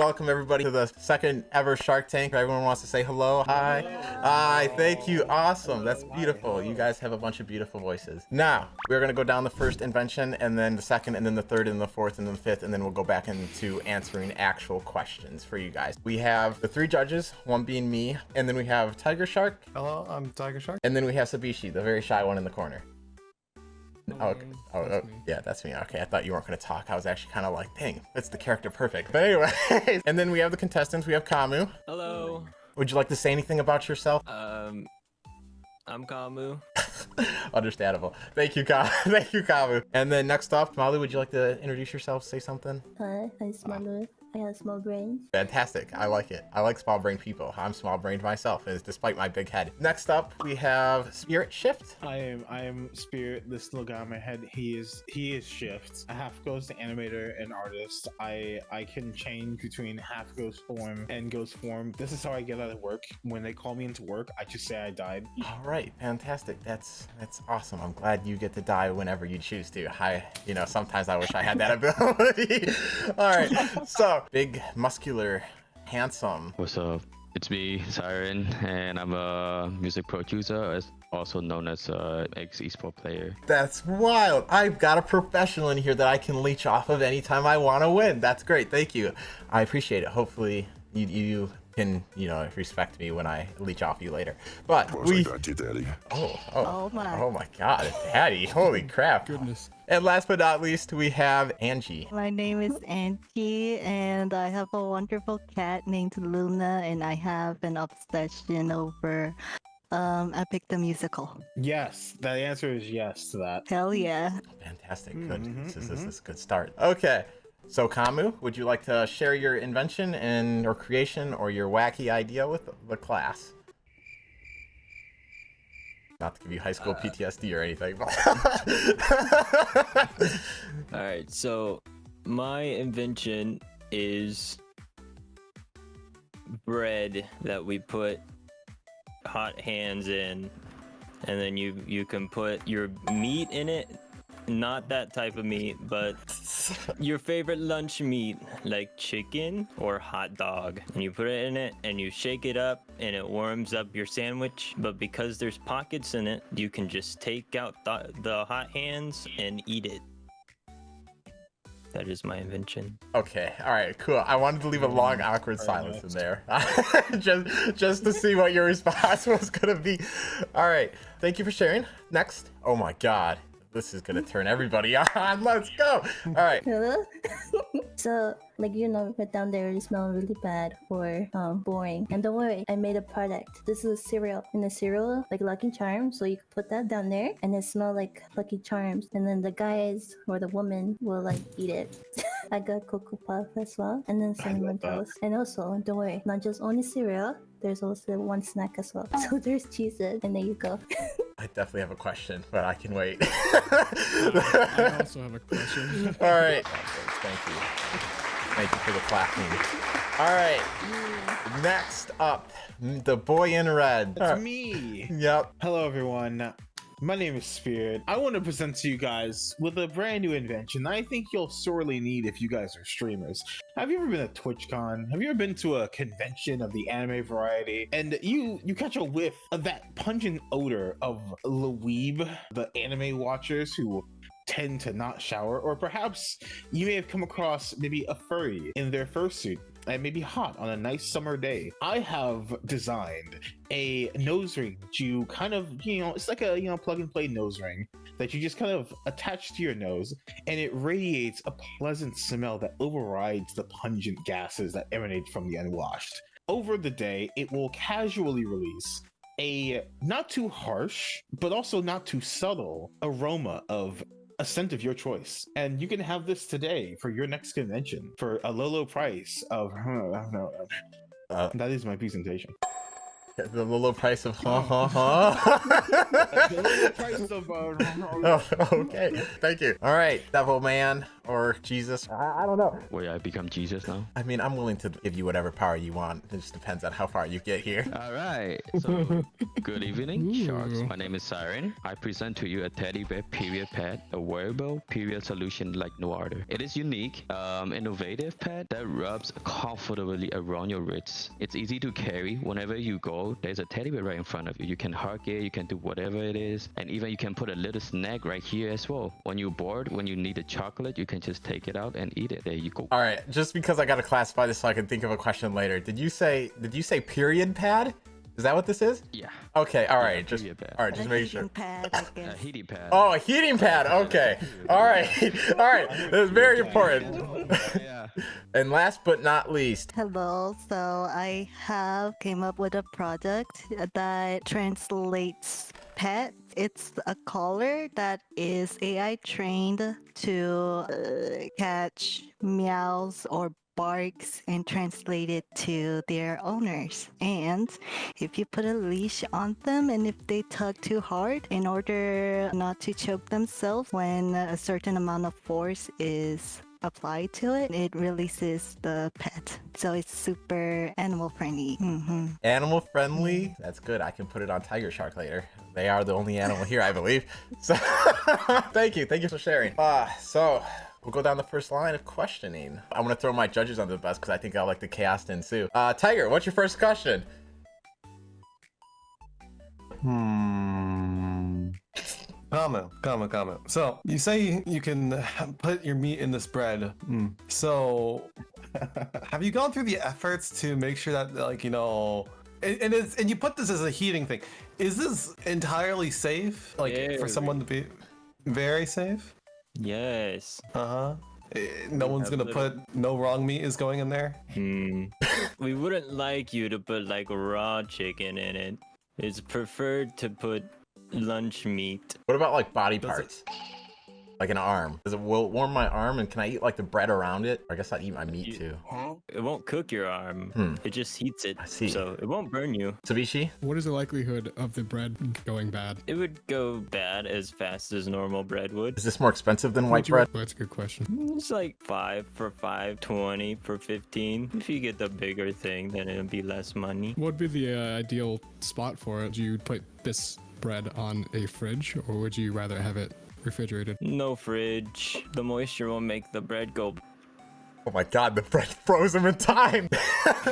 welcome everybody to the second ever Shark Tank. Everyone wants to say hello. Hi. Hi, thank you. Awesome. That's beautiful. You guys have a bunch of beautiful voices. Now, we're going to go down the first invention, and then the second, and then the third, and the fourth, and then the fifth, and then we'll go back into answering actual questions for you guys. We have the three judges, one being me, and then we have Tiger Shark. Hello, I'm Tiger Shark. And then we have Sabishi, the very shy one in the corner. Okay. Yeah, that's me. Okay, I thought you weren't going to talk. I was actually kind of like, dang, that's the character perfect. But anyway, and then we have the contestants. We have Kamu. Hello. Would you like to say anything about yourself? I'm Kamu. Understandable. Thank you, Kamu. Thank you, Kamu. And then next up, Malu, would you like to introduce yourself, say something? Hi, I'm Malu. I have a small brain. Fantastic. I like it. I like small brain people. I'm small brained myself, despite my big head. Next up, we have Spirit Shift. I am Spirit, this little guy on my head. He is Shift. A half ghost animator and artist. I can change between half ghost form and ghost form. This is how I get out of work. When they call me into work, I just say I died. All right, fantastic. That's awesome. I'm glad you get to die whenever you choose to. Sometimes I wish I had that ability. All right, so big, muscular, handsome. What's up? It's me, Siren, and I'm a music producer, also known as ex-esport player. That's wild. I've got a professional in here that I can leech off of anytime I want to win. That's great. Thank you. I appreciate it. Hopefully you can, respect me when I leech off you later. But I got you, Daddy. Oh my God, Daddy! Holy crap! Goodness. And last but not least, we have Angie. My name is Angie, and I have a wonderful cat named Luna, and I have an obsession over Epic the Musical. Yes, the answer is yes to that. Hell yeah. Fantastic. Good. This is a good start. Okay. So Kamu, would you like to share your invention or creation or your wacky idea with the class? Not to give you high school PTSD or anything, but All right, so my invention is bread that we put hot hands in, and then you can put your meat in it. Not that type of meat, but your favorite lunch meat, like chicken or hot dog. And you put it in it and you shake it up and it warms up your sandwich. But because there's pockets in it, you can just take out the hot hands and eat it. That is my invention. okay, all right, cool. I wanted to leave a long, awkward silence in there, just to see what your response was gonna be. All right, thank you for sharing. Next, oh my God. This is gonna turn everybody on. Let's go. All right. Hello? So, right down there, it smells really bad or boring. And don't worry, I made a product. This is a cereal. In a cereal, like Lucky Charms, so you can put that down there and it smells like Lucky Charms. And then the guys or the woman will eat it. I got Cocoa Puff as well, and then cinnamon toast. And also, don't worry, not just only cereal, there's also one snack as well. So there's cheeses, and there you go. I definitely have a question, but I can wait. I also have a question. All right. Thank you. Thank you for the clapping. All right. Next up, the boy in red. It's me. Yep. Hello, everyone. My name is Spirit. I want to present to you guys with a brand new invention that I think you'll sorely need if you guys are streamers. Have you ever been to TwitchCon? Have you ever been to a convention of the anime variety? And you catch a whiff of that pungent odor of Lweeb, the anime watchers who tend to not shower, or perhaps you may have come across maybe a furry in their fursuit and maybe hot on a nice summer day. I have designed a nose ring that you kind of, it's like a, plug and play nose ring that you just kind of attach to your nose, and it radiates a pleasant smell that overrides the pungent gases that emanate from the unwashed. Over the day, it will casually release a not too harsh, but also not too subtle aroma of a scent of your choice, and you can have this today for your next convention for a low price of that is my presentation. The low price of The low price of Oh, okay, thank you. All right, Devil Man, or Jesus. I don't know. Where I become Jesus now. I mean, I'm willing to give you whatever power you want. It just depends on how far you get here. All right. So, good evening, Sharks. My name is Siren. I present to you a teddy bear period pad, a wearable period solution like no other. It is unique, innovative pad that rubs comfortably around your wrists. It's easy to carry. Whenever you go, there's a teddy bear right in front of you. You can hug it, you can do whatever it is, and even you can put a little snack right here as well. When you're bored, when you need a chocolate, you can just take it out and eat it. There you go. All right, just because I gotta classify this so I can think of a question later. Did you say period pad? Is that what this is? Yeah. Okay, all right, Yeah, just period pad. all right, just make heating sure. pad, I A guess. heating pad. Oh, a heating pad. Okay. All right. All right. That's very important. Yeah. And last but not least, Hello, so I have came up with a product that translates pet. It's a collar that is AI trained to catch meows or barks and translate it to their owners. And if you put a leash on them and if they tug too hard, in order not to choke themselves when a certain amount of force is applied to it, it releases the pet. So it's super animal friendly. animal friendly. That's good. I can put it on Tiger Shark later. They are the only animal here, I believe. So thank you. Thank you for sharing. So we'll go down the first line of questioning. I'm gonna throw my judges under the bus because I think I like the chaos to ensue. Tiger, what's your first question? Comment. So you say you can put your meat in this bread. So have you gone through the efforts to make sure that, like, you know, and you put this as a heating thing? Is this entirely safe? Like for someone to be very safe? Yes. No one's gonna put no wrong meat is going in there. We wouldn't like you to put like raw chicken in it. It's preferred to put lunch meat. What about like body parts? Like an arm. Does it warm my arm and can I eat like the bread around it? I guess I'd eat my meat too. It won't cook your arm. It just heats it. I see. So it won't burn you. Tabishi? What is the likelihood of the bread going bad? It would go bad as fast as normal bread would. Is this more expensive than white Would you- bread? That's a good question. It's like 5 for 5, 20 for 15. If you get the bigger thing, then it'll be less money. What would be the ideal spot for it? Do you put this bread on a fridge, or would you rather have it refrigerated? No fridge. The moisture will make the bread go. Oh my god, the bread frozen in time!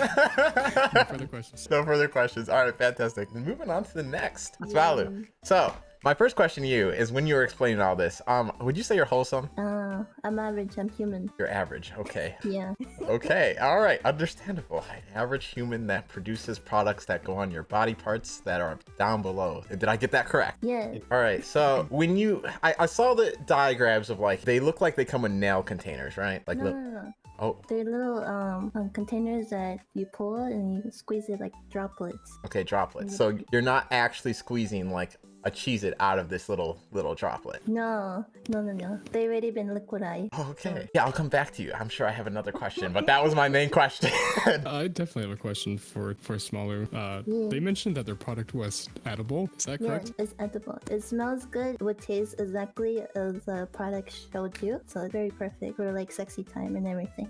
No further questions. No further questions. All right, fantastic. And moving on to the next. It's Valu. So, my first question to you is when you were explaining all this, would you say you're wholesome? I'm average. I'm human. You're average. Okay. Yeah. Okay. All right. Understandable. An average human that produces products that go on your body parts that are down below. Did I get that correct? Yeah. All right. So when I saw the diagrams of like, they look like they come in nail containers, right? Like, No. oh, They're little containers that you pull and you squeeze it like droplets. okay. Droplets. So you're not actually squeezing like a Cheez-It out of this little droplet. No. They already been liquidized. Oh, okay. Yeah, I'll come back to you. I'm sure I have another question, but that was my main question. I definitely have a question for Smaller. They mentioned that their product was edible. Is that Yeah, correct? it's edible. It smells good. It would taste exactly as the product showed you. So it's very perfect for like sexy time and everything.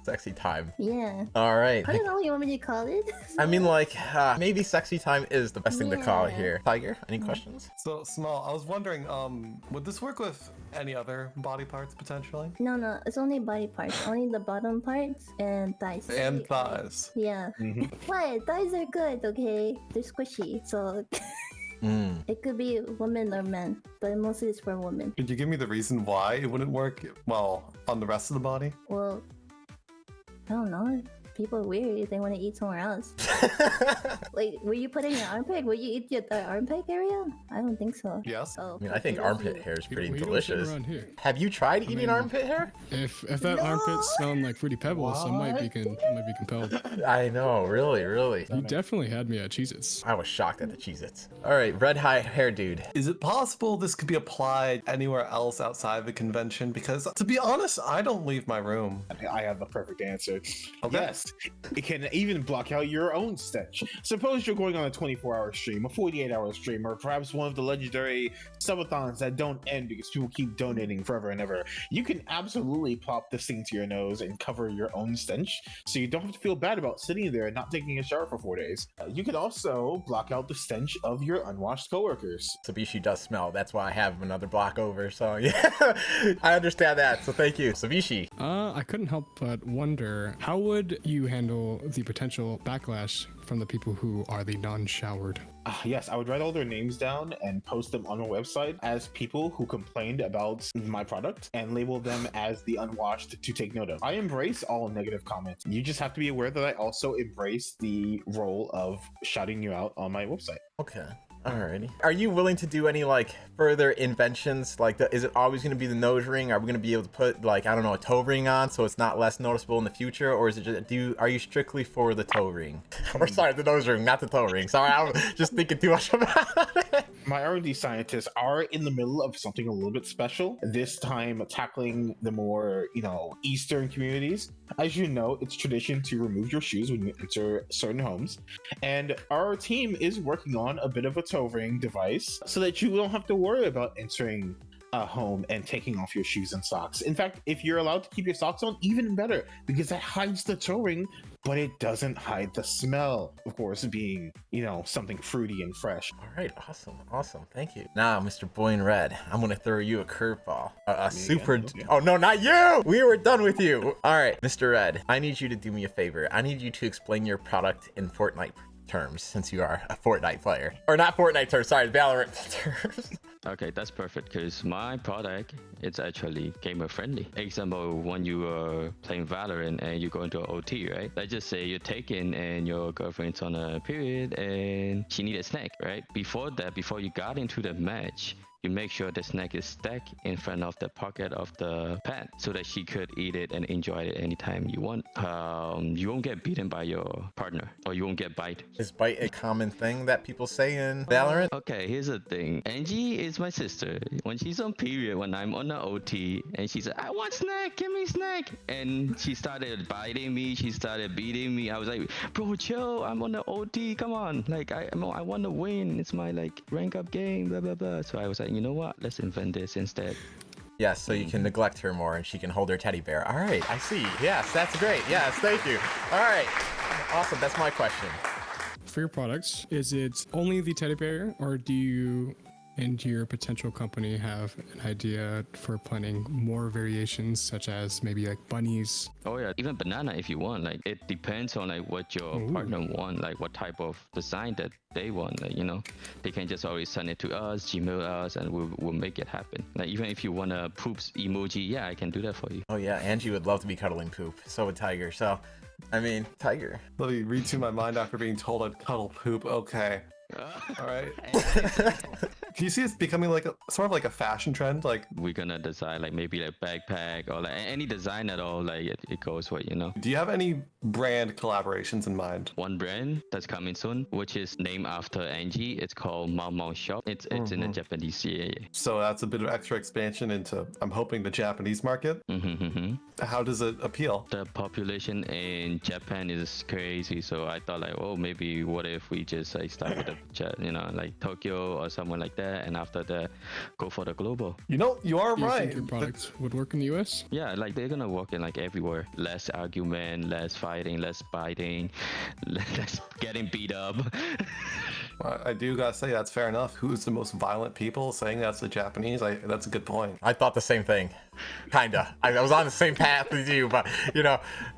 Sexy time. Yeah. All right. I don't know what you want me to call it. I mean, like, maybe sexy time is the best thing to call it Yeah. here. Tiger, any questions? So Small, I was wondering, would this work with any other body parts potentially? No, it's only body parts. Only the bottom parts and thighs. And thighs. Yeah. Why? Thighs are good, okay? They're squishy, so it could be women or men, but mostly it's for women. Could you give me the reason why it wouldn't work well on the rest of the body? Well, I don't know. People are weird if they want to eat somewhere else. Wait, were you putting your armpit? Will you eat your armpit area? I don't think so. Yes. Oh, I mean, I think okay, armpit that's hair is pretty We don't delicious. sit around here. Have you tried eating mean- armpit hair? If that armpit's smelling like Fruity Pebbles, I might be compelled. I know, really. You definitely had me at Cheez-Its. I was shocked at the Cheez-Its. All right, red high hair dude. Is it possible this could be applied anywhere else outside the convention? Because to be honest, I don't leave my room. I have the perfect answer. Okay. Yes, best. It can even block out your own stench. Suppose you're going on a 24-hour stream, a 48-hour stream, or perhaps one of the legendary subathons that don't end because people keep donating forever and ever. You can absolutely plop this thing to your nose and cover your own stench, so you don't have to feel bad about sitting there and not taking a shower for 4 days. You can also block out the stench of your unwashed coworkers. Sabishi does smell. That's why I have another block over. So yeah, I understand that. So thank you, Sabishi. I couldn't help but wonder, how would you handle the potential backlash from the people who are the non-showered? Yes, I would write all their names down and post them on my website as people who complained about my product and label them as the unwashed to take note of. I embrace all negative comments. You just have to be aware that I also embrace the role of shouting you out on my website. Okay. Alrighty. Are you willing to do any like further inventions? Like, is it always going to be the nose ring? Are we going to be able to put like, I don't know, a toe ring on so it's not less noticeable in the future? Or is it just, are you strictly for the toe ring? Or sorry, the nose ring, not the toe ring. Sorry, I'm just thinking too much about it. My R&D scientists are in the middle of something a little bit special. This time tackling the more, Eastern communities. As you know, it's tradition to remove your shoes when you enter certain homes. And our team is working on a bit of a toe ring device so that you don't have to worry about entering a home and taking off your shoes and socks. In fact, if you're allowed to keep your socks on, even better, because that hides the toe ring, but it doesn't hide the smell, of course, being, something fruity and fresh. All right, awesome. Thank you. Now, Mr. Boy in Red, I'm gonna throw you a curveball. A super. Okay. Oh no, not you! We were done with you. All right, Mr. Red, I need you to do me a favor. I need you to explain your product in Fortnite terms, since you are a Fortnite player, or not Fortnite terms. Sorry, Valorant terms. Okay, that's perfect because my product it's actually gamer friendly. Example, when you are playing Valorant and you go into an OT, right? Let's just say you're taken and your girlfriend's on a period and she needs a snack, right? Before you got into the match, you make sure the snack is stacked in front of the pocket of the pad so that she could eat it and enjoy it anytime you want. You won't get beaten by your partner, or you won't get bite. Is bite a common thing that people say in Valorant? Okay, here's the thing. Angie is my sister. When she's on period, when I'm on the OT, and she said, I want snack, give me snack. And she started biting me, she started beating me. I was like, bro, chill, I'm on the OT, come on. Like, I want to win. It's my, rank up game, blah, blah, blah. So I was like, you know what? Let's invent this instead. Yes, so you can neglect her more and she can hold her teddy bear. All right, I see. Yes, that's great. Yes, thank you. All right, awesome. That's my question. For your products, is it only the teddy bear, or do you and your potential company have an idea for planning more variations, such as maybe like bunnies? Oh yeah, even banana if you want. Like, it depends on what your partner want, like what type of design that they want. They can just always send it to us, Gmail us, and we'll make it happen. Like, even if you want a poops emoji, yeah, I can do that for you. Oh yeah, Angie would love to be cuddling poop. So would Tiger. So, Tiger. Let me read through my mind after being told I'd cuddle poop. Okay. All right. Can you see it's becoming sort of like a fashion trend? Like, we're gonna design maybe backpack or any design at all. It goes for it. Do you have any brand collaborations in mind? One brand that's coming soon, which is named after Angie. It's called Mau Mau Shop. It's in the Japanese. Yeah. So that's a bit of extra expansion into, I'm hoping, the Japanese market. How does it appeal? The population in Japan is crazy, so I thought maybe what if we just start with Tokyo or somewhere like that, and after that go for the global. You are Do you right. think your products would work in the US? Yeah, they're gonna work in everywhere. Less argument, less fighting, less biting, less getting beat up. I do gotta say that's fair enough. Who's the most violent people? Saying that's the Japanese. That's a good point. I thought the same thing. Kinda. I was on the same path as you, but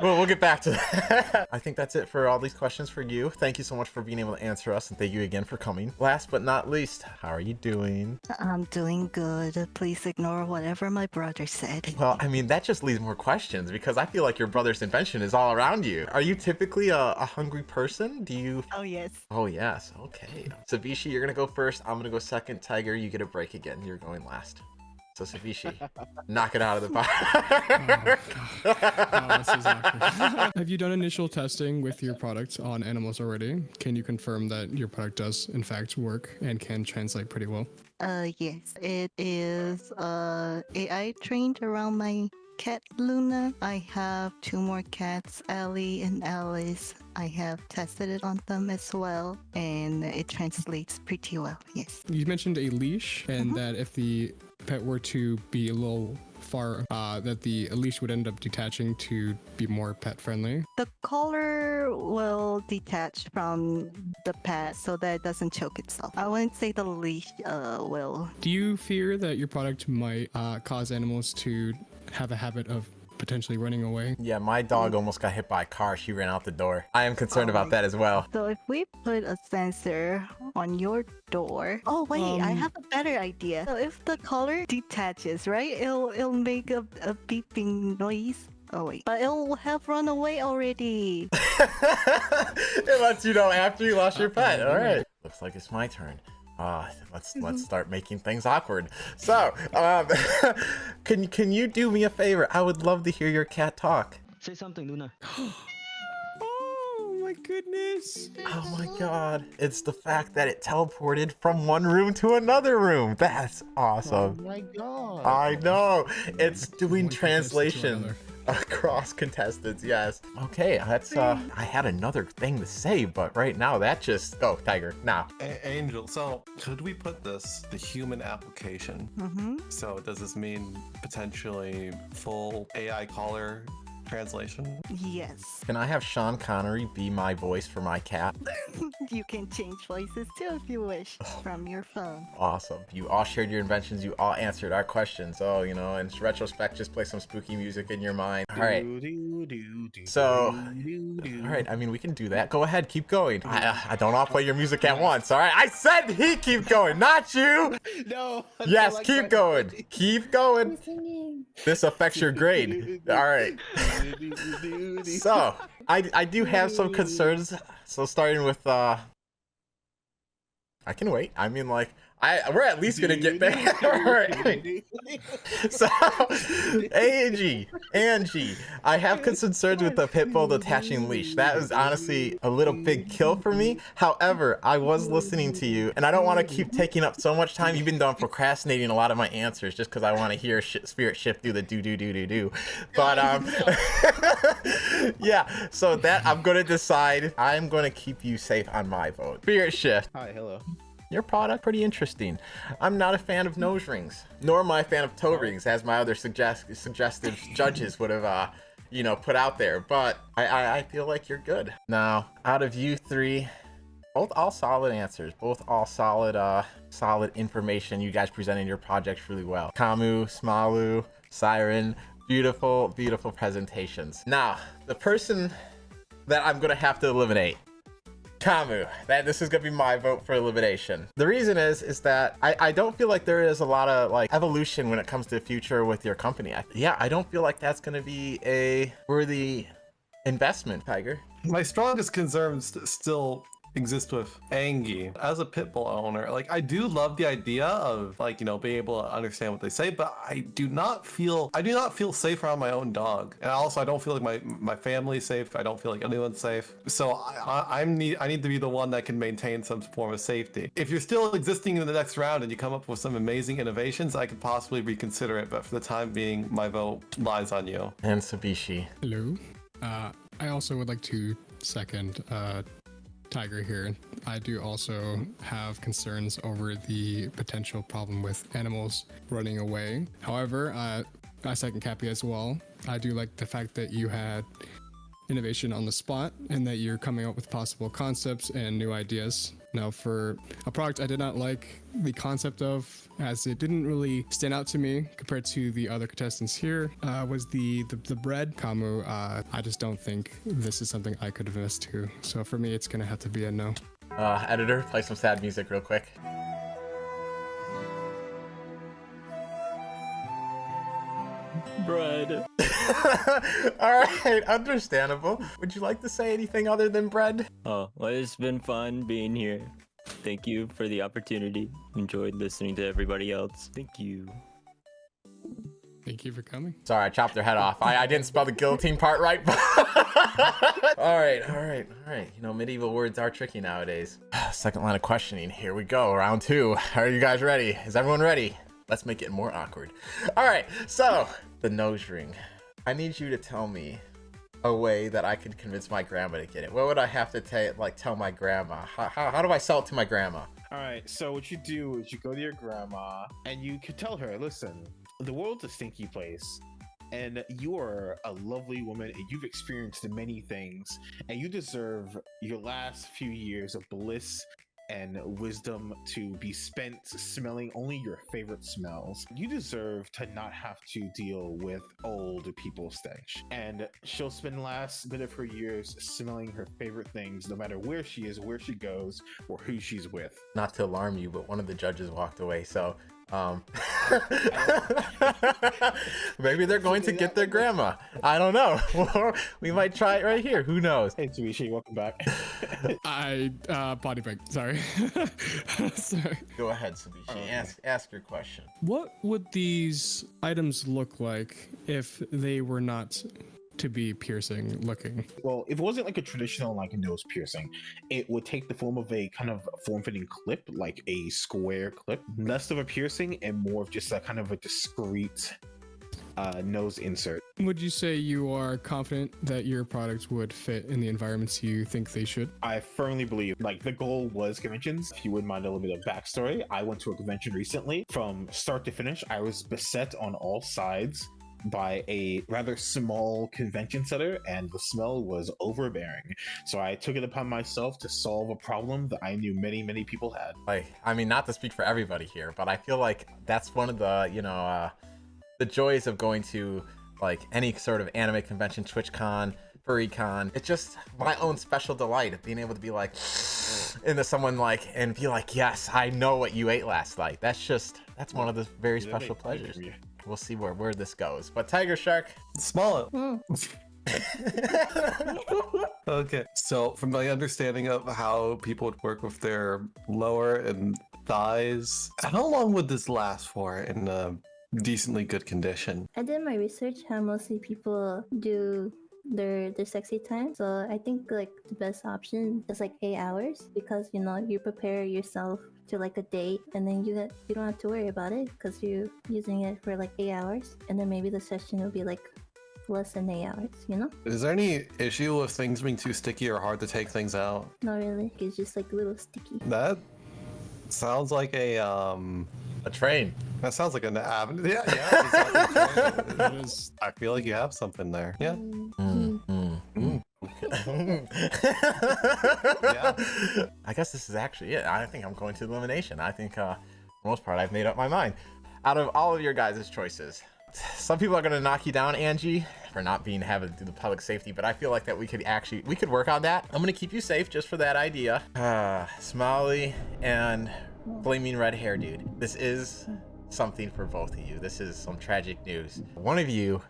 we'll get back to that. I think that's it for all these questions for you. Thank you so much for being able to answer us, and thank you again for coming. Last but not least, how are you doing? I'm doing good. Please ignore whatever my brother said. Well, that just leaves more questions because I feel like your brother's invention is all around you. Are you typically a hungry person? Do you? Oh, yes. Oh, yes. Okay. Sabishi, you're going to go first. I'm going to go second. Tiger, you get a break again. You're going last. So Sabishi, knock it out of the park. This is awkward. Have you done initial testing with your product on animals already? Can you confirm that your product does in fact work and can translate pretty well? Yes. It is AI trained around my cat Luna. I have 2 more cats, Ellie and Alice. I have tested it on them as well, and it translates pretty well. Yes. You mentioned a leash, and that if the pet were to be a little far, that the leash would end up detaching to be more pet friendly. The collar will detach from the pet so that it doesn't choke itself. I wouldn't say the leash will. Do you fear that your product might cause animals to have a habit of potentially running away? Yeah, my dog almost got hit by a car. She ran out the door. I am concerned about that as well. So if we put a sensor on your door. Oh wait, I have a better idea. So if the collar detaches, right? It'll make a beeping noise. Oh wait, but it'll have run away already. It lets you know after you lost your pet. All right. Looks like it's my turn. Let's start making things awkward. So, can you do me a favor? I would love to hear your cat talk. Say something, Luna. Oh my goodness. Oh my god. It's the fact that it teleported from one room to another room. That's awesome. Oh my god. I know. It's doing One contestant to translation another. across contestants. Yes. Okay. That's I had another thing to say, but right now that just go Tiger now. Angel, so could we put this the human application? Mm-hmm. So does this mean potentially full AI caller translation? Yes. Can I have Sean Connery be my voice for my cat? You can change voices too if you wish from your phone. Awesome. You all shared your inventions. You all answered our questions. Oh, you know, in retrospect, just play some spooky music in your mind. All right. So, all right. I mean, we can do that. Go ahead. Keep going. I don't all play your music at once. All right. I said he keep going, not you. No. Yes, keep going. Keep going. Singing. This affects your grade. All right. So, I do have some concerns. So starting with I can wait. I mean, like, we're at least gonna get back. Right. So, Angie, I have concerns with the pit bull detaching leash. That is honestly a little big kill for me. However, I was listening to you, and I don't want to keep taking up so much time. You've been done procrastinating a lot of my answers just because I want to hear Spirit Shift do the do. But yeah. So that I'm gonna decide. I'm gonna keep you safe on my vote. Spirit Shift. Hi, hello. Your product, pretty interesting. I'm not a fan of nose rings, nor am I a fan of toe rings, as my other suggestive judges would have, you know, put out there. But I feel like you're good. Now, out of you three, both all solid answers, both all solid information. You guys presented your projects really well. Kamu, Smalu, Siren, beautiful presentations. Now, the person that I'm gonna have to eliminate. Kamu, this is gonna be my vote for elimination. The reason is that I don't feel like there is a lot of like evolution when it comes to the future with your company. I don't feel like that's gonna be a worthy investment, Tiger. My strongest concerns still exist with Angie. As a pit bull owner, like, I do love the idea of, like, you know, being able to understand what they say, but I do not feel safe around my own dog. And also, I don't feel like my family's safe. I don't feel like anyone's safe. So I need to be the one that can maintain some form of safety. If you're still existing in the next round and you come up with some amazing innovations, I could possibly reconsider it. But for the time being, my vote lies on you. And Sabishi. Hello. I also would like to second Tiger here. I do also have concerns over the potential problem with animals running away. However, I second Kapy as well. I do like the fact that you had innovation on the spot and that you're coming up with possible concepts and new ideas. Now, for a product I did not like the concept of, as it didn't really stand out to me compared to the other contestants here, was the bread. Kamu, I just don't think this is something I could invest to. So for me, it's gonna have to be a no. Editor, play some sad music real quick. Bread. All right, understandable. Would you like to say anything other than bread? Oh, well, it's been fun being here. Thank you for the opportunity. Enjoyed listening to everybody else. Thank you. Thank you for coming. Sorry, I chopped their head off. I didn't spell the guillotine part right. All right. You know, medieval words are tricky nowadays. Second line of questioning. Here we go. Round 2. Are you guys ready? Is everyone ready? Let's make it more awkward. All right, so the nose ring. I need you to tell me a way that I could convince my grandma to get it. What would I have to tell my grandma? How do I sell it to my grandma? All right, so what you do is you go to your grandma and you can tell her, listen, the world's a stinky place. And you are a lovely woman and you've experienced many things and you deserve your last few years of bliss and wisdom to be spent smelling only your favorite smells. You deserve to not have to deal with old people stench. And she'll spend the last bit of her years smelling her favorite things, no matter where she is, where she goes, or who she's with. Not to alarm you, but one of the judges walked away, so maybe they're going to get their grandma. I don't know. We might try it right here. Who knows? Hey, Tsubishi, welcome back. Body bag. Sorry. Sorry. Go ahead, Tsubishi. Ask your question. What would these items look like if they were not to be piercing looking? Well, if it wasn't like a traditional like nose piercing, it would take the form of a kind of form-fitting clip, like a square clip, less of a piercing and more of just a kind of a discreet nose insert. Would you say you are confident that your products would fit in the environments you think they should? I firmly believe, like, the goal was conventions. If you wouldn't mind a little bit of backstory, I went to a convention recently. From start to finish, I was beset on all sides by a rather small convention center, and the smell was overbearing. So I took it upon myself to solve a problem that I knew many people had. Like, I mean, not to speak for everybody here, but I feel like that's one of the, the joys of going to like any sort of anime convention, TwitchCon, FurryCon. It's just my own special delight of being able to be like into someone like and be like, yes, I know what you ate last night. That's one of the very special pleasures. We'll see where this goes. But Tiger Shark, Small it. Okay, so from my understanding of how people would work with their lower and thighs, how long would this last for in a decently good condition? I did my research how mostly people do their sexy time. So I think like the best option is like 8 hours, because you prepare yourself to like a date, and then you don't have to worry about it because you're using it for like 8 hours, and then maybe the session will be like less than 8 hours. Is there any issue with things being too sticky or hard to take things out? Not really. It's just like a little sticky. That sounds like a train. That sounds like an avenue. Yeah, exactly. That is. I feel like you have something there. Yeah. Yeah. I guess this is actually it. I think I'm going to elimination. I think for the most part I've made up my mind. Out of all of your guys' choices, some people are going to knock you down, Angie, for not having to do the public safety, but I feel like that we could work on that. I'm going to keep you safe just for that idea. Smiley and Flaming Red Hair Dude. This is something for both of you. This is some tragic news. One of you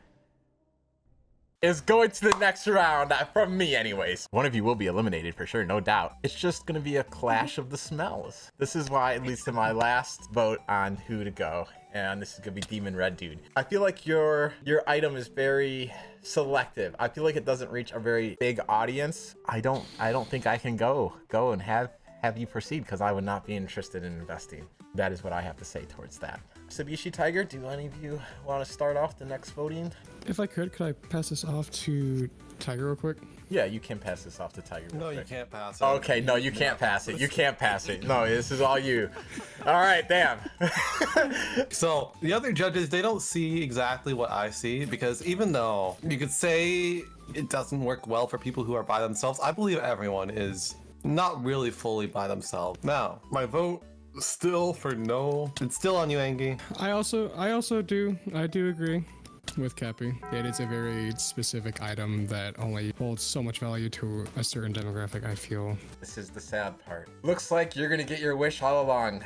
is going to the next round, from me anyways. One of you will be eliminated for sure, no doubt. It's just gonna be a clash of the smells. This is why it leads to my last vote on who to go, and this is gonna be Demon Red Dude. I feel like your item is very selective. I feel like it doesn't reach a very big audience. I don't think I can go and have you proceed, because I would not be interested in investing. That is what I have to say towards that. Tsubishi Tiger, do any of you want to start off the next voting? If I could I pass this off to Tiger real quick? Yeah, you can pass this off to Tiger. No, you can't pass it. Okay, no, you can't pass it. You can't pass it. No, this is all you. All right, damn. So the other judges, they don't see exactly what I see, because even though you could say it doesn't work well for people who are by themselves, I believe everyone is not really fully by themselves. Now, my vote still for no. It's still on you, Angie. I also do agree with Kapy. It is a very specific item that only holds so much value to a certain demographic, I feel. This is the sad part. Looks like you're gonna get your wish all along.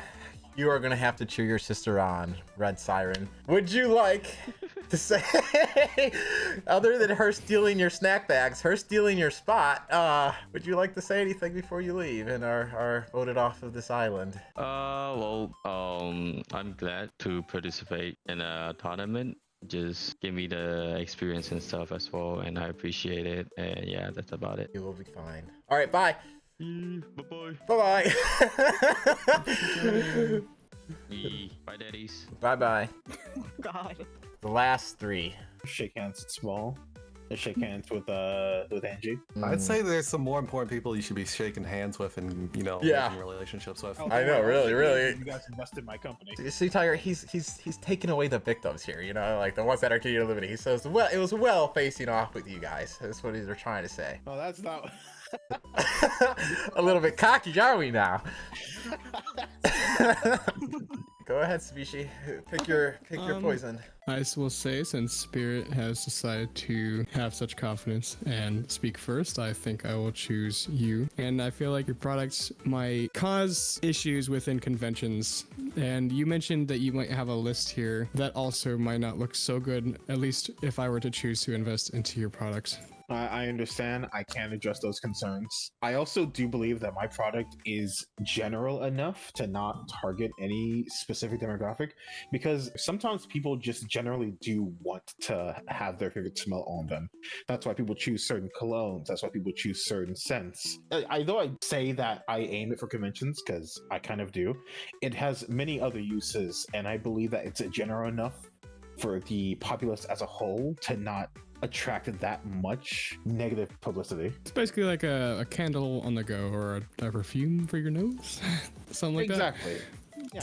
You are gonna have to cheer your sister on, Red Siren. Would you like to say, other than her stealing your snack bags, her stealing your spot, would you like to say anything before you leave and are voted off of this island? I'm glad to participate in a tournament. Just give me the experience and stuff as well, and I appreciate it. And yeah, that's about it. You will be fine. All right, bye. Bye-bye. Bye-bye. Bye, daddies. Bye-bye. God. the last three. Shake hands with Small. Let's shake hands with Angie. I'd say there's some more important people you should be shaking hands with and, you know, Yeah. making relationships with. I know, really. You guys invest in my company. See, Tiger, he's taking away the victims here, you know, like the ones that are getting eliminated. He says, well, it was well facing off with you guys. That's what they're trying to say. Oh, that's not. A little bit cocky, are we now? Go ahead, Species. Pick your poison. I will say, since Spirit has decided to have such confidence and speak first, I think I will choose you. And I feel like your products might cause issues within conventions. And you mentioned that you might have a list here that also might not look so good, at least if I were to choose to invest into your products. I understand. I can address those concerns. I also do believe that my product is general enough to not target any specific demographic, because sometimes people just generally do want to have their favorite smell on them. That's why people choose certain colognes. That's why people choose certain scents. Though I say that I aim it for conventions, because I kind of do, it has many other uses, and I believe that it's general enough for the populace as a whole to not attracted that much negative publicity. It's basically like a candle on the go or a perfume for your nose. Something like Exactly. Yeah,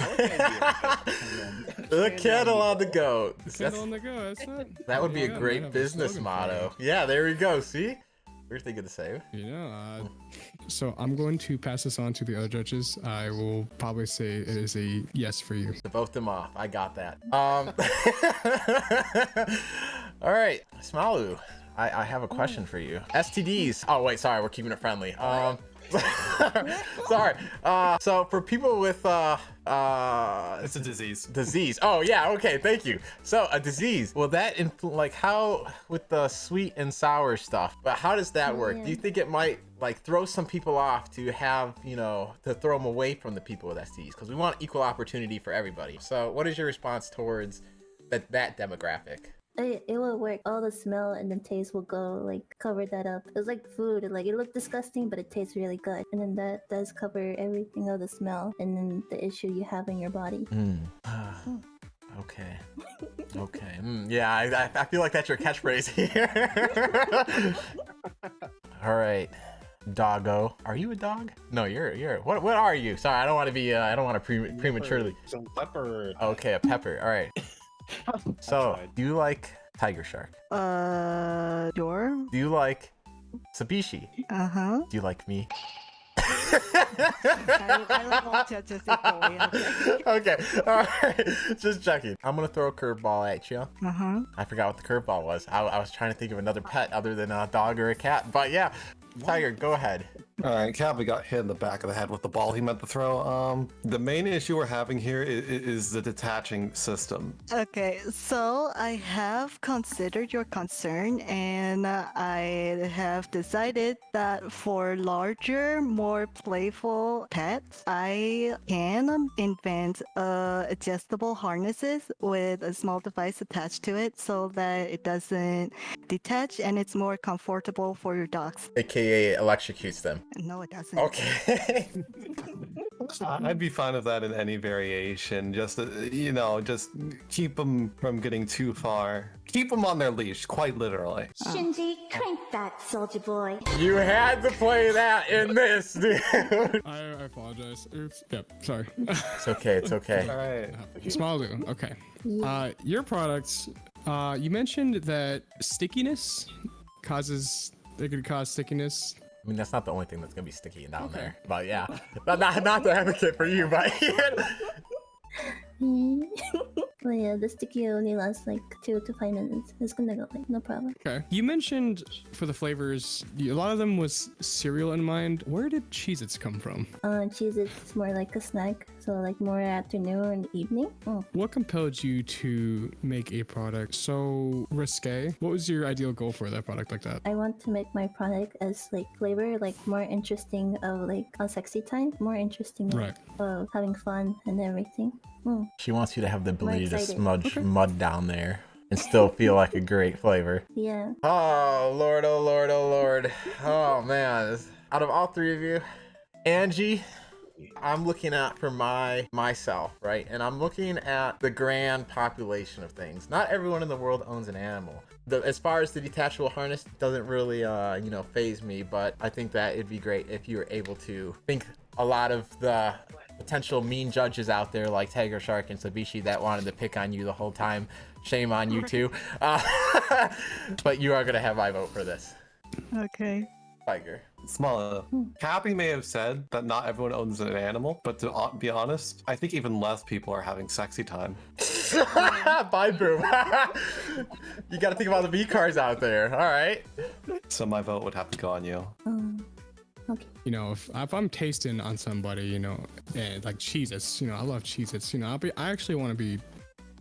The candle on the go. that. Candle on the go. That's not, That would be a Yeah, might great have a business slogan for motto. Yeah, there we go. See? We're thinking the same. You know, so I'm going to pass this on to the other judges. I will probably say it is a yes for you. To vote them off. I got that. All right, Smalu, I have a question for you. STDs. Oh wait, sorry, we're keeping it friendly. Sorry. So for people with It's a disease. disease. Oh yeah, okay, thank you. So a disease. Will that like how with the sweet and sour stuff? But how does that work? Do you think it might like throw some people off to have, you know, to throw them away from the people with STDs? Because we want equal opportunity for everybody. So what is your response towards that demographic? It will work. All the smell and the taste will go, like, cover that up. It's like food. Like, it looked disgusting, but it tastes really good. And then that does cover everything of the smell and then the issue you have in your body. Okay. Okay. Yeah, I feel like that's your catchphrase here. All right. Doggo. Are you a dog? No, you're what are you? Sorry, I don't want to be I don't want to prematurely. Some leopard. Okay, a pepper. All right. So, do you like tiger shark? Sure. Do you like Sabishi? Uh-huh. Do you like me? I don't want to just say Okay, all right. Just checking. I'm gonna throw a curveball at you. Uh-huh. I forgot what the curveball was. I was trying to think of another pet other than a dog or a cat. But yeah, Tiger, go ahead. All right, Kapy got hit in the back of the head with the ball he meant to throw. The main issue we're having here is the detaching system. Okay, so I have considered your concern, and I have decided that for larger, more playful pets, I can invent adjustable harnesses with a small device attached to it so that it doesn't detach and it's more comfortable for your dogs. AKA electrocutes them. No, it doesn't. Okay. I'd be fine with that in any variation. Just, you know, just keep them from getting too far. Keep them on their leash, quite literally. Shinji, crank that, soldier boy. You had to play that in this, dude. I apologize. Oops. Yep. Sorry. It's okay. It's okay. All right. Smalu. Okay. Your products. You mentioned that stickiness causes. It could cause stickiness. I mean, that's not the only thing that's gonna be sticky down there. But yeah, not the advocate for you, but But yeah, the sticky only lasts like 2 to 5 minutes. It's gonna go like no problem. Okay. You mentioned for the flavors, a lot of them was cereal in mind. Where did Cheez-Its come from? Cheese is more like a snack, so like more afternoon and evening. What compelled you to make a product so risque? What was your ideal goal for that product like that? I want to make my product as like flavor, like more interesting of like on sexy time, more interesting Right. of having fun and everything. she wants you to have the ability to excited. smudge mud down there and still feel like a great flavor. Yeah. Oh Lord, oh Lord, oh Lord. Oh man. Out of all three of you, Angie, I'm looking at for myself, right? And I'm looking at the grand population of things. Not everyone in the world owns an animal. As far as the detachable harness, doesn't really, phase me, but I think that it'd be great if you were able to think a lot of the potential mean judges out there like Tiger Shark and Sabishi that wanted to pick on you the whole time. Shame on you too. But you are gonna have my vote for this. Okay. Tiger. Small. Kapy may have said that not everyone owns an animal, but to be honest, I think even less people are having sexy time. Bye, Boom. You gotta think about the V cars out there. All right. So my vote would have to go on you. Okay. You know, if I'm tasting on somebody, you know, and like Cheez-Its, you know, I love Cheez-Its, you know, I actually want to be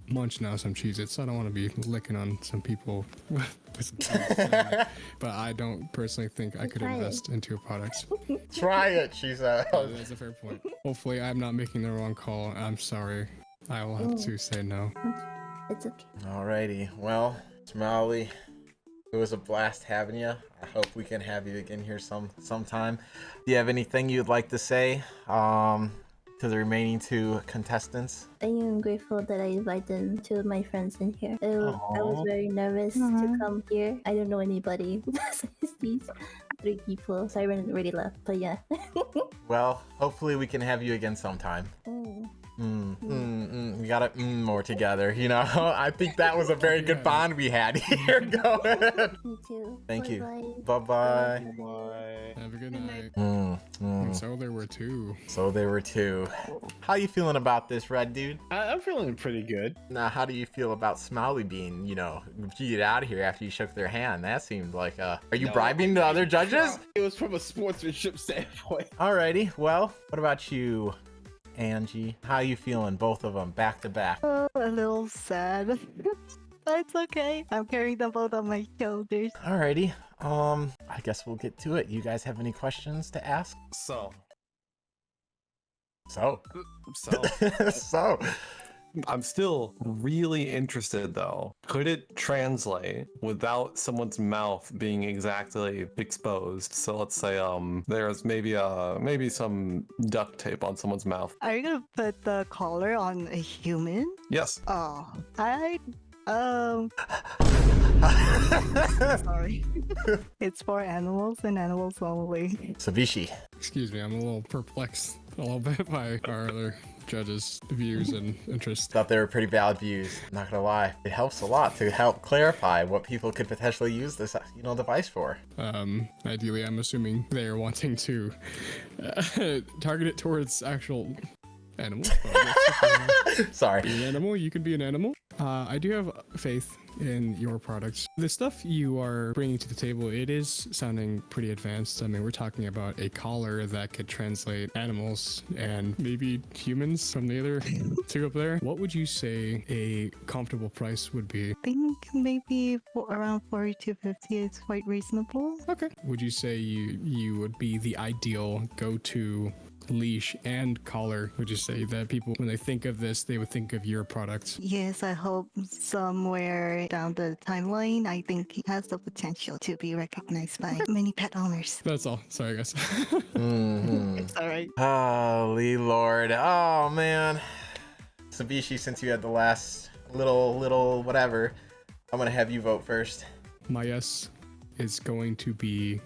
munching on some Cheez-Its. I don't want to be licking on some people with some Cheez-Its. But I don't personally think I could Try it. invest into a product. Try it, she said. That's a fair point. Hopefully I'm not making the wrong call. I'm sorry. I will have to say no. It's okay. Alrighty. Well, Smiley, it was a blast having you. I hope we can have you again here sometime. Do you have anything you'd like to say to the remaining two contestants? I am grateful that I invited two of my friends in here. I was very nervous to come here. I don't know anybody besides these three people, so I really left. But yeah. Well, hopefully we can have you again sometime. We gotta more together, you know? I think that was a very good bond we had here. Go ahead. Me too. Thank you. Bye-bye. Bye-bye. Bye. Have a good night. And so there were two. So there were two. How you feeling about this, Red Dude? I'm feeling pretty good. Now, how do you feel about Smiley being, get out of here after you shook their hand? That seemed like, are you bribing the other judges? It was from a sportsmanship standpoint. Alrighty, well, what about you, Angie? How you feeling, both of them, back to back? Oh, a little sad. But it's okay. I'm carrying them both on my shoulders. Alrighty, I guess we'll get to it. You guys have any questions to ask? So, So, I'm still really interested though. Could it translate without someone's mouth being exactly exposed? So let's say there's maybe some duct tape on someone's mouth. Are you gonna put the collar on a human? Yes. Oh, sorry. It's for animals and animals only. Sabishi. Excuse me, I'm a little perplexed a little bit by our other judges' views and interests. Thought they were pretty valid views. Not gonna lie, it helps a lot to help clarify what people could potentially use this, device for. Ideally, I'm assuming they are wanting to target it towards actual animals. Sorry. Be an animal, you can be an animal. I do have faith in your products. The stuff you are bringing to the table, it is sounding pretty advanced. I mean, we're talking about a collar that could translate animals and maybe humans from the other two up there. What would you say a comfortable price would be? I think maybe around 40 to 50 is quite reasonable. Okay. Would you say you would be the ideal go-to leash and collar? Would you say that people, when they think of this, they would think of your product? Yes, I hope somewhere down the timeline, I think it has the potential to be recognized by many pet owners. That's all. Sorry, guys. It's alright. Holy Lord. Oh, man. Sabishi, since you had the last little whatever, I'm gonna have you vote first. My yes is going to be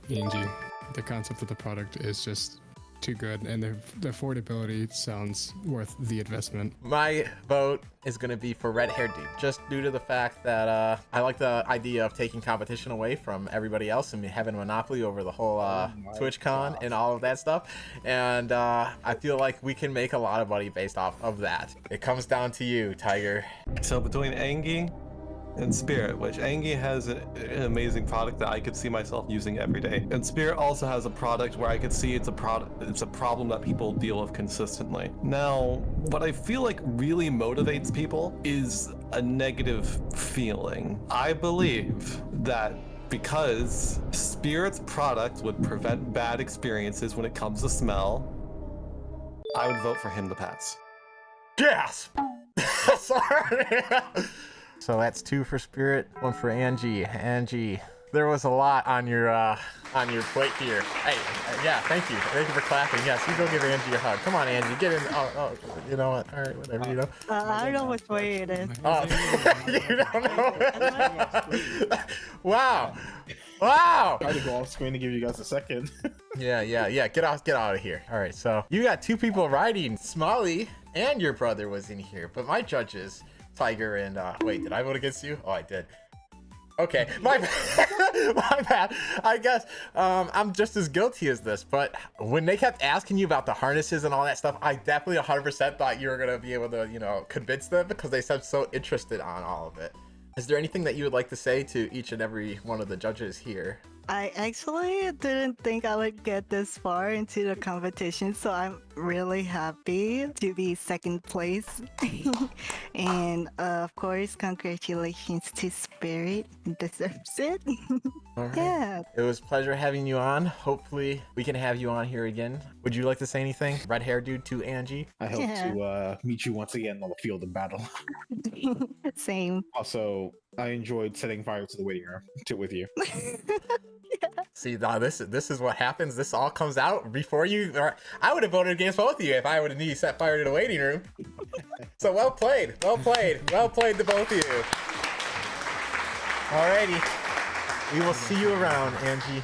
Angie. The concept of the product is just too good, and the affordability sounds worth the investment. My vote is going to be for Red Hair Dude, just due to the fact that I like the idea of taking competition away from everybody else and having a monopoly over the whole TwitchCon and all of that stuff. And I feel like we can make a lot of money based off of that. It comes down to you, Tiger. So between Angie and Spirit, which Angie has an amazing product that I could see myself using every day, and Spirit also has a product where I could see it's a problem that people deal with consistently. Now, what I feel like really motivates people is a negative feeling. I believe that because Spirit's product would prevent bad experiences when it comes to smell, I would vote for him to pass. Gasp! Sorry. So that's 2 for Spirit, 1 for Angie. Angie, there was a lot on your plate here. Hey, yeah, thank you for clapping. Yes, you go give Angie a hug. Come on, Angie, get in. Oh, you know what? All right, whatever. You know. I don't know which way it is. Oh, you don't know. Wow. Wow. Try to go off screen to give you guys a second. Yeah. Get out of here. All right, so you got two people riding. Smalley and your brother was in here, but my judges, Tiger and wait, did I vote against you? Oh, I did. Okay, my bad. My bad. I guess I'm just as guilty as this, but when they kept asking you about the harnesses and all that stuff, I definitely 100% thought you were gonna be able to, you know, convince them because they seemed so interested on all of it. Is there anything that you would like to say to each and every one of the judges here? I actually didn't think I would get this far into the competition, so I'm really happy to be second place. And of course, congratulations to Spirit. He deserves it. All right. Yeah. It was a pleasure having you on. Hopefully we can have you on here again. Would you like to say anything? Red hair dude to Angie. I hope Yeah. to meet you once again on the field of battle. Same. Also, I enjoyed setting fire to the waiting room with you. See, now this is what happens. This all comes out before you. Or I would have voted against both of you if I would have needed to set fire to the waiting room. So well played, to both of you. Alrighty, we will see you around, Angie.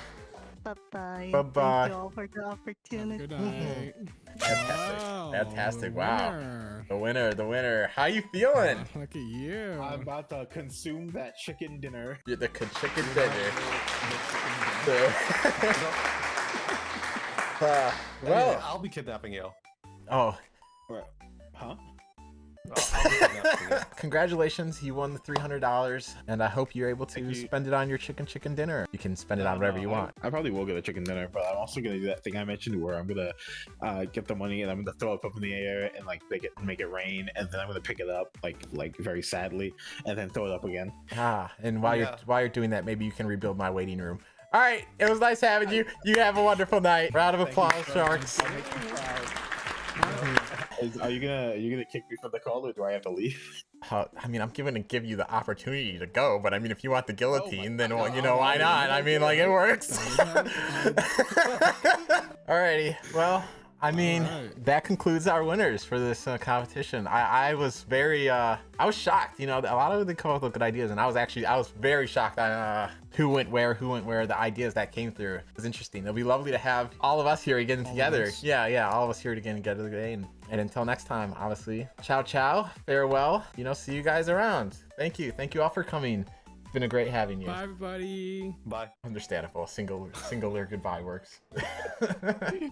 Bye-bye. Bye-bye. Thank you all for the opportunity. Good night. Fantastic. Wow. Winner. The winner. How you feeling? Look at you. I'm about to consume that chicken dinner. You're the chicken dinner. Well, I'll be kidnapping you. oh, Huh? I'll be kidnapping you. congratulations, you won the $300, and I hope you're able to Thank you. spend it on your chicken dinner. You can spend it on whatever you want. I probably will get a chicken dinner, but I'm also gonna do that thing I mentioned where I'm gonna get the money and I'm gonna throw it up in the air and like make it rain, and then I'm gonna pick it up like very sadly, and then throw it up again. And while you're doing that, maybe you can rebuild my waiting room. All right, it was nice having you. You have a wonderful night. Round of applause, Sharks. Are you gonna kick me from the call, or do I have to leave? I mean, I'm going to give you the opportunity to go, but I mean, if you want the guillotine, then well, you know, why not? I mean, like, it works. Alrighty, well, I mean, that concludes our winners for this competition. I was very, I was shocked. You know, a lot of them come up with good ideas, and I was very shocked on who went where, the ideas that came through. It was interesting. It'll be lovely to have all of us here again together. Yeah, all of us here again together today. And until next time, obviously, ciao, farewell. You know, see you guys around. Thank you all for coming. It's been a great having you. Bye, everybody. Bye. Understandable. Singular goodbye works.